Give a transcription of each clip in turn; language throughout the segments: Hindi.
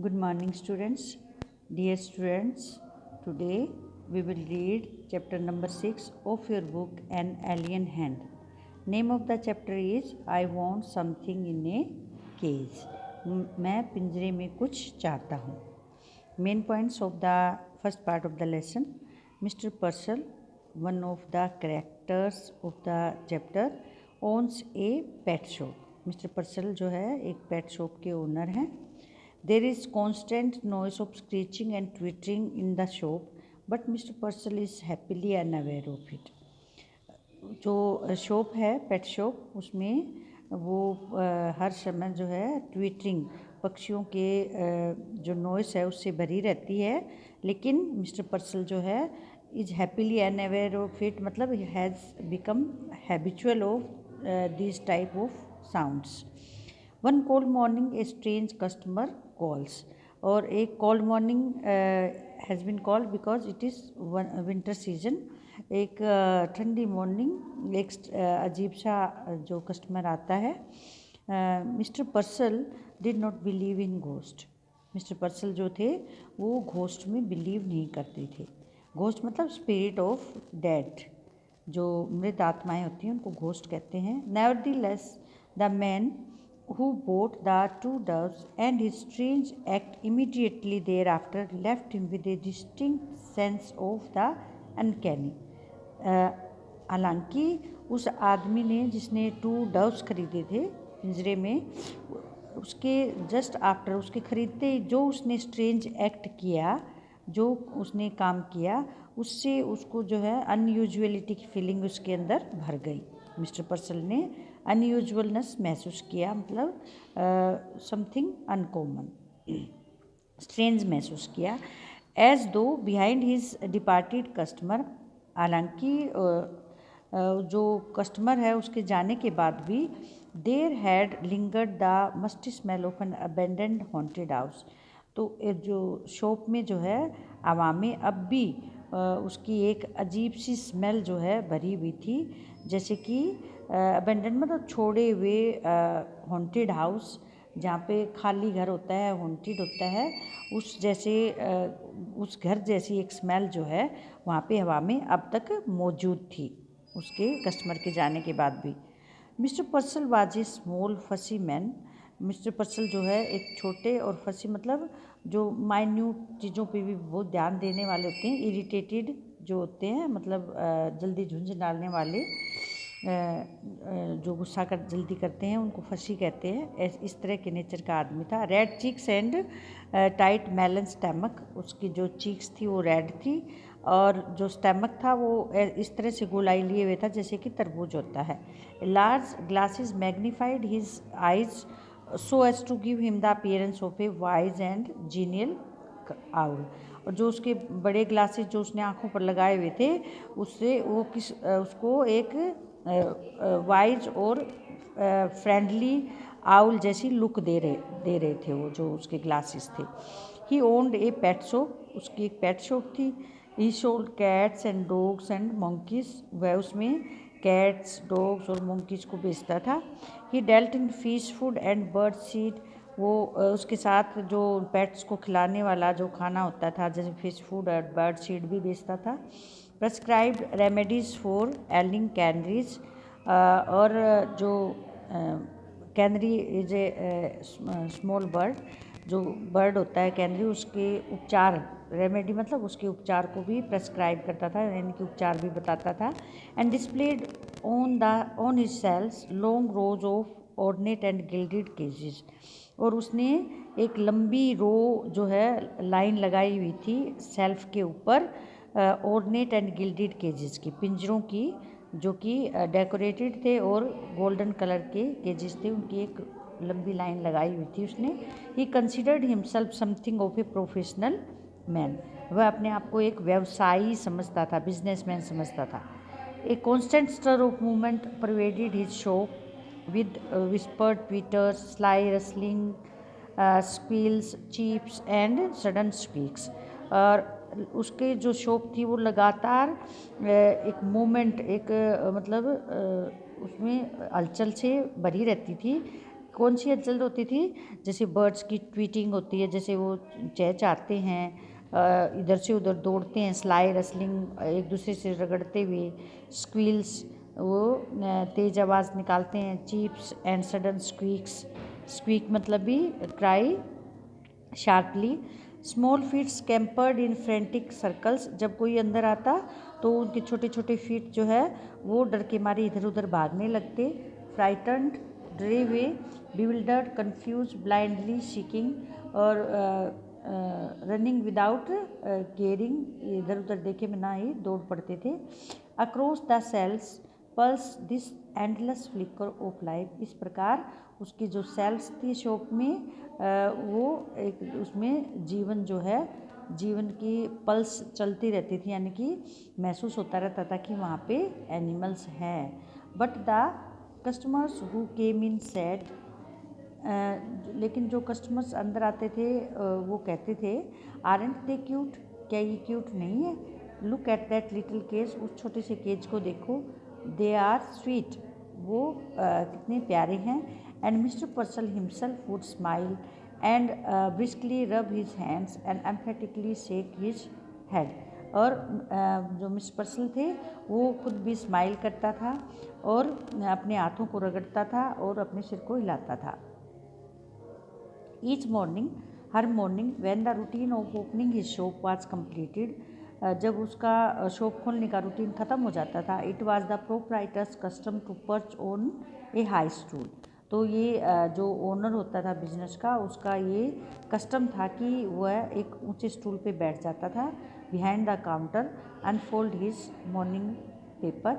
Good morning, students. Dear students, today we will read chapter number 6 of your book An Alien Hand. Name of the chapter is I Want Something in a Cage. मैं पिंजरे में कुछ चाहता हूँ. Main points of the first part of the lesson. Mr. Purcell, one of the characters of the chapter, owns a pet shop. Mr. Purcell जो है एक pet shop के owner हैं. There is constant noise of screeching and twittering in the shop, but Mr. Purcell is happily unaware of it. जो शॉप है पेट शॉप उसमें वो हर समय जो है ट्विटरिंग पक्षियों के जो नॉइस है उससे भरी रहती है, लेकिन मिस्टर पर्सल जो है is happily unaware of it, मतलब has become habitual of this type of sounds. One cold morning a strange customer calls, और एक cold morning has been called because it is winter season. एक ठंडी मॉर्निंग एक अजीब सा जो कस्टमर आता है. Mister पर्सल did not believe in ghost. Mister Purcell जो थे वो घोस्ट में बिलीव नहीं करते थे. घोस्ट मतलब स्पिरिट ऑफ डेड, जो मृत आत्माएं होती हैं उनको घोस्ट कहते हैं. Nevertheless the man who bought the two doves and his strange act immediately thereafter left him with a distinct sense of the uncanny. हालांकि उस आदमी ने जिसने 2 डव्स खरीदे थे पिंजरे में, उसके जस्ट आफ्टर उसके खरीदते जो उसने स्ट्रेंज एक्ट किया, जो उसने काम किया, उससे उसको जो है अनयूजुअलिटी की फीलिंग उसके अंदर भर गई. मिस्टर पर्सल ने अनयूजुअलनेस महसूस किया, मतलब समथिंग अनकॉमन स्ट्रेंज महसूस किया. एज दो बिहाइंड हिज डिपार्टेड कस्टमर, हालांकि जो कस्टमर है उसके जाने के बाद भी there had lingered the musty smell of an abandoned haunted house. तो जो शॉप में जो है हवा में अब भी उसकी एक अजीब सी स्मेल जो है भरी हुई थी, जैसे कि अबेंडेंड मतलब छोड़े हुए हॉन्टेड हाउस, जहाँ पे खाली घर होता है, हॉन्टेड होता है, उस जैसे उस घर जैसी एक स्मेल जो है वहाँ पे हवा में अब तक मौजूद थी उसके कस्टमर के जाने के बाद भी. मिस्टर पर्सल वाज ए स्मॉल फसी मैन. मिस्टर पर्सल जो है एक छोटे और फसी मतलब जो माइन्यूट चीज़ों पे भी बहुत ध्यान देने वाले होते हैं, इरिटेटेड जो होते हैं, मतलब जल्दी झुंझ डालने वाले, जो गुस्सा कर जल्दी करते हैं उनको फसी कहते हैं. इस तरह के नेचर का आदमी था. Red cheeks and tight melon stomach, उसकी जो चीक्स थी वो रेड थी और जो स्टमक था वो इस तरह से गोलाई लिए हुए था जैसे कि तरबूज होता है. Large glasses magnified his eyes so as to give him the appearance of a wise and genial owl. और जो उसके बड़े ग्लासेस जो उसने आँखों पर लगाए हुए थे उससे वो उसको एक वाइज और फ्रेंडली आउल जैसी लुक दे रहे थे वो जो उसके ग्लासेस थे. ही ओन्ड ए पेट शॉप, उसकी एक पेट शॉप थी. He sold cats and dogs and monkeys, वह उसमें कैट्स डॉग्स और मंकीज को बेचता था. He dealt in fish food and bird seed, वो उसके साथ जो पेट्स को खिलाने वाला जो खाना होता था जैसे फिश फूड और बर्ड सीड भी बेचता था. प्रेस्क्राइब्ड रेमेडीज़ फॉर एलिंग कैनरीज, और जो canary is a small bird, जो बर्ड होता है कैनरी, उसके उपचार, रेमेडी मतलब उसके उपचार को भी प्रेस्क्राइब करता था, यानी कि उपचार भी बताता था. And displayed on his shelves long rows of ornate and gilded cages, और उसने एक लंबी रो जो है लाइन लगाई हुई थी सेल्फ के ऊपर ऑर्नेट एंड गिल्डेड केजेस की, पिंजरों की, जो कि डेकोरेटेड थे और गोल्डन कलर के केजेस थे, उनकी एक लंबी लाइन लगाई हुई थी उसने. He considered himself something of a professional man, वह अपने आप को एक व्यवसायी समझता था, बिजनेसमैन समझता था. A constant stir of movement pervaded his shop with whispered twitters, sly rustling, squeals, cheeps and sudden squeaks. और उसके जो शॉप थी वो लगातार एक मूवमेंट, एक मतलब उसमें हलचल से भरी रहती थी. कौन सी हलचल होती थी? जैसे बर्ड्स की ट्वीटिंग होती है, जैसे वो चहचहाते हैं, इधर से उधर दौड़ते हैं, स्लाई रसलिंग, एक दूसरे से रगड़ते हुए, स्क्वील्स, वो तेज़ आवाज़ निकालते हैं, चीप्स एंड सडन स्क्वीक्स, स्क्वीक मतलब भी क्राई शार्पली, स्मॉल फीट स्कैम्पर्ड इन फ्रेंटिक सर्कल्स, जब कोई अंदर आता तो उनके छोटे छोटे फीट जो है वो डर के मारे इधर उधर भागने लगते, फ्राइटन्ड, डरे हुए, बिविल्डर्ड, कंफ्यूज, ब्लाइंडली सीकिंग, और रनिंग विदाउट केयरिंग, इधर उधर देखे बिना ही दौड़ पड़ते थे। Across the cells pulse this endless flicker of life, इस प्रकार उसकी जो सेल्स थी शॉप में, वो एक उसमें जीवन जो है, जीवन की पल्स चलती रहती थी, यानी कि महसूस होता रहता था कि वहाँ पे एनिमल्स हैं। But the customers who came in said, लेकिन जो कस्टमर्स अंदर आते थे वो कहते थे, आरंट दे क्यूट, क्या ये क्यूट नहीं है? Look at that little cage, उस छोटे से केज को देखो, दे आर स्वीट, वो कितने प्यारे हैं। And mister Purcell himself would smile and briskly rub his hands and emphatically shake his head, और जो मिस पर्सल थे वो खुद भी स्माइल करता था और अपने हाथों को रगड़ता था और अपने सिर को हिलाता था। Each morning, her morning, when the routine of opening his shop was completed, जब उसका शॉप खोलने का रूटीन ख़त्म हो जाता था, it was the proprietor's custom to perch on a high stool, तो ये जो ओनर होता था बिजनेस का, उसका ये कस्टम था कि वह एक ऊंचे स्टूल पे बैठ जाता था, behind the counter, unfold his morning paper,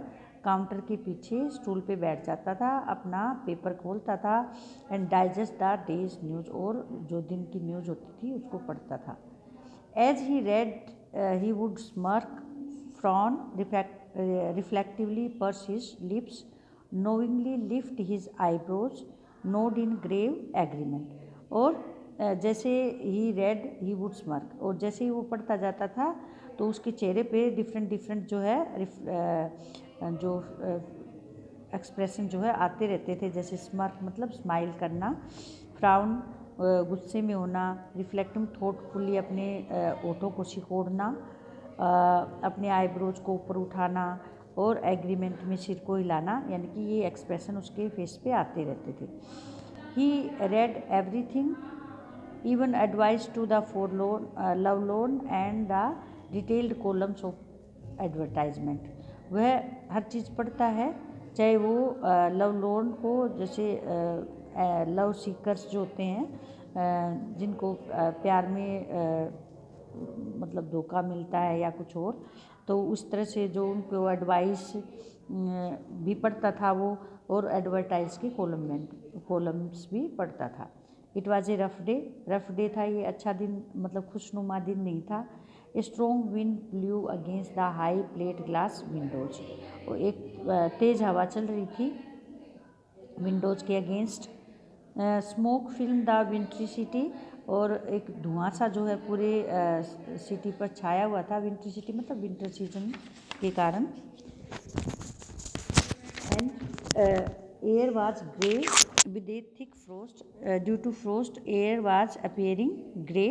counter के पीछे स्टूल पे बैठ जाता था, अपना पेपर खोलता था, and digest the days news, और जो दिन की न्यूज़ होती थी उसको पढ़ता था। As he read he would smirk, frown, reflectively purse his lips, knowingly lift his eyebrows, nod in grave agreement, और जैसे ही रेड ही वुड स्मर्क, और जैसे ही वो पढ़ता जाता था तो उसके चेहरे पे डिफरेंट डिफरेंट जो है जो एक्सप्रेशन जो है आते रहते थे, जैसे स्मर्क मतलब स्माइल करना, फ्राउन गुस्से में होना, रिफ्लेक्टिंग थॉटफुली अपने ओठों को सिकोड़ना, अपने आईब्रोज को ऊपर उठाना, और एग्रीमेंट में सिर को हिलाना, यानी कि ये एक्सप्रेशन उसके फेस पे आते रहते थे। He read everything, even advice to the forlorn, lovelorn and the detailed columns of advertisement, वह हर चीज़ पढ़ता है, चाहे वो लव लोन को, जैसे लव सीकर्स जो होते हैं जिनको प्यार में मतलब धोखा मिलता है या कुछ और, तो उस तरह से जो उनको एडवाइस भी पढ़ता था वो, और एडवर्टाइज के कॉलम्स भी पढ़ता था। It was a rough day था ये, अच्छा दिन मतलब खुशनुमा दिन नहीं था। A strong wind blue against the high plate glass Windows, और एक तेज़ हवा चल रही थी विंडोज़ के against, smoke film the विंट्री city, और एक धुआं सा जो है पूरे सिटी पर छाया हुआ था, विंट्री सिटी मतलब विंटर सीजन के कारण, and air was grey with a thick frost, due to frost air was appearing grey.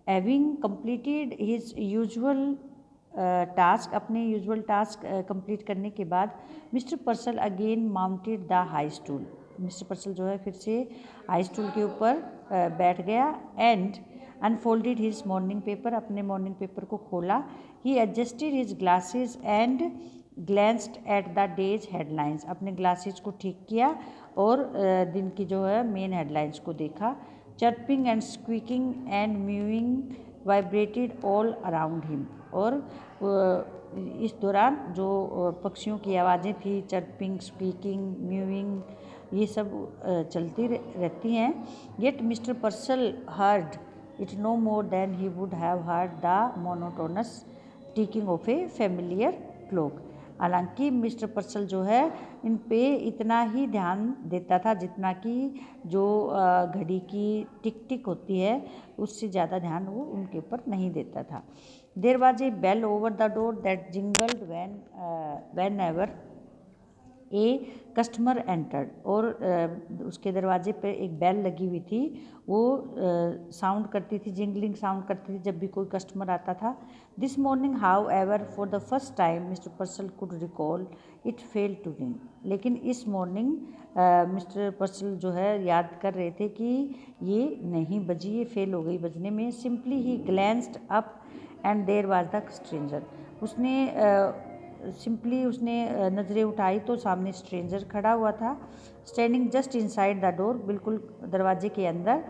Having completed his usual task, अपने यूजुअल टास्क कंप्लीट करने के बाद, mister Purcell again mounted the high stool, mister Purcell जो है फिर से हाई स्टूल के ऊपर बैठ गया, and unfolded his morning paper, अपने मॉर्निंग पेपर को खोला, he adjusted his glasses and glanced at the day's headlines, अपने ग्लासेस को ठीक किया और दिन की जो है मेन हेडलाइंस को देखा। Chirping and squeaking and mewing vibrated all around him, और इस दौरान जो पक्षियों की आवाज़ें थी, चर्पिंग, स्क्वीकिंग, म्यूइंग, ये सब चलती रहती हैं। Yet mister Purcell heard it no more than he would have heard the monotonous ticking of a familiar clock, हालांकि मिस्टर पर्सल जो है इन पे इतना ही ध्यान देता था जितना कि जो घड़ी की टिक टिक होती है उससे ज़्यादा ध्यान वो उनके ऊपर नहीं देता था। There was a bell over the door that jingled whenever a customer entered, और उसके दरवाजे पे एक बेल लगी हुई थी, वो साउंड करती थी, जिंगलिंग साउंड करती थी जब भी कोई कस्टमर आता था। This morning however for the first time mister Purcell could recall it fail to ring. लेकिन इस मॉर्निंग मिस्टर पर्सल जो है याद कर रहे थे कि ये नहीं बजी, ये फेल हो गई बजने में। Simply he glanced up and there was the stranger. उसने सिंपली उसने नज़रें उठाई तो सामने स्ट्रेंजर खड़ा हुआ था, standing just inside the door, बिल्कुल दरवाजे के अंदर,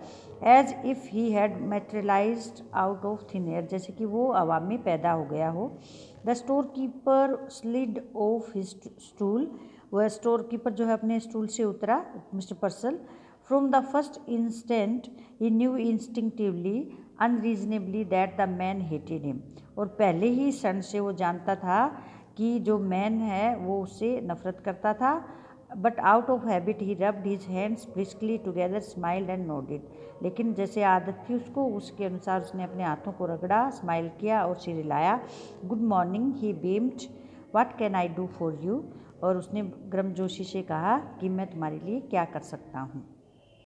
as if he had materialised out of thin air, जैसे कि वो हवा में पैदा हो गया हो। The storekeeper slid off his stool, वह स्टोर कीपर जो है अपने स्टूल से उतरा, mister Purcell. From the first instant he new instinctively unreasonably that the man hated him, और पहले ही क्षण से वो जानता था कि जो मैन है वो उससे नफरत करता था। But out of habit he rubbed his hands briskly together, smiled and nodded. लेकिन जैसे आदत थी उसको, उसके अनुसार उसने अपने हाथों को रगड़ा, स्माइल किया और सिर हिलाया। Good morning he beamed, what can I do for you, और उसने गर्मजोशी से कहा कि मैं तुम्हारे लिए क्या कर सकता हूँ।